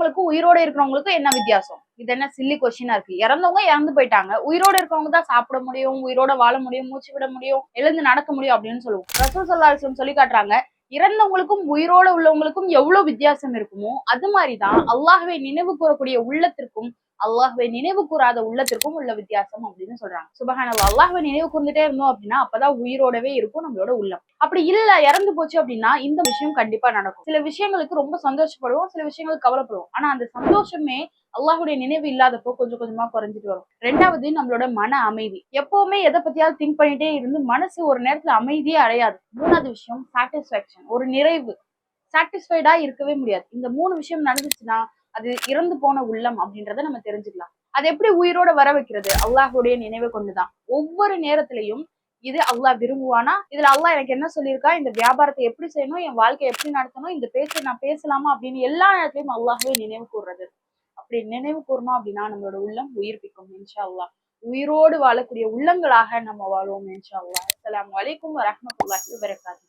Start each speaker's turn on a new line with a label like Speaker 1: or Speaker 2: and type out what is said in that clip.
Speaker 1: இறந்தவங்களுக்கும் உயிரோட இருக்கிறவங்களுக்கும் என்ன வித்தியாசம்? இது என்ன சில்லி கொஸ்டினா இருக்கு? இறந்தவங்க இறந்து போயிட்டாங்க. உயிரோட இருக்கவங்க தான் சாப்பிட முடியும், உயிரோட வாழ முடியும், மூச்சு விட முடியும், எழுந்து நடக்க முடியும் அப்படின்னு சொல்லுவோம். ரசூல் ஸல்லல்லாஹு அலைஹி வஸல்லம் சொல்லி காட்டுறாங்க, இறந்தவங்களுக்கும் உயிரோட உள்ளவங்களுக்கும் எவ்வளவு வித்தியாசம் இருக்குமோ அது மாதிரிதான் அல்லாஹ்வை நினைவு கூறக்கூடிய உள்ளத்திற்கும் அல்லாஹ்வை நினைவு கூறாத உள்ளத்திற்கும் உள்ள வித்தியாசம் அப்படின்னு சொல்றாங்க. சுபஹானல்லாஹ். அல்லாஹ்வை நினைவு கூர்ந்துட்டே இருந்தோம் அப்படின்னா அப்பதான் உயிரோடவே இருக்கும் நம்மளோட உள்ளம். அப்படி இல்ல இறந்து போச்சு அப்படின்னா இந்த விஷயம் கண்டிப்பா நடக்கும். சில விஷயங்களுக்கு ரொம்ப சந்தோஷப்படுவோம், சில விஷயங்களுக்கு கவலைப்படுவோம். ஆனா அந்த சந்தோஷமே அல்லாஹுடைய நினைவு இல்லாதப்போ கொஞ்சம் கொஞ்சமா குறைஞ்சிட்டு வரும். ரெண்டாவது நம்மளோட மன அமைதி. எப்பவுமே எதை பத்தியாவது திங்க் பண்ணிட்டே இருந்து மனசு ஒரு நேரத்துல அமைதியே அடையாது. மூணாவது விஷயம் சாட்டிஸ்பாக்சன், ஒரு நிறைவு. சாட்டிஸ்ஃபைடா இருக்கவே முடியாது. இந்த 3 விஷயம் நடந்துச்சுன்னா அது இறந்து போன உள்ளம் அப்படின்றத நம்ம தெரிஞ்சுக்கலாம். அது எப்படி உயிரோட வர வைக்கிறது? அல்லாஹுடைய நினைவை கொண்டுதான். ஒவ்வொரு நேரத்திலையும் இது அல்லாஹ் விரும்புவானா, இதுல அல்லாஹ் எனக்கு என்ன சொல்லியிருக்கா, இந்த வியாபாரத்தை எப்படி செய்யணும், என் வாழ்க்கையை எப்படி நடத்தணும், இந்த பேச்சை நான் பேசலாமா அப்படின்னு எல்லா நேரத்திலையும் அல்லாஹ்வே நினைவு கூர்றது. அப்படி நினைவு கூர்ந்தோம் அப்படின்னா நம்மளோட உள்ளம் உயிர்ப்பிக்கும் இன்ஷா அல்லாஹ். உயிரோடு வாழக்கூடிய உள்ளங்களாக நம்ம வாழ்வோம் இன்ஷா அல்லாஹ். அஸ்ஸலாமு அலைக்கும் வரஹ்மத்துல்லாஹி வபரகாத்துஹு.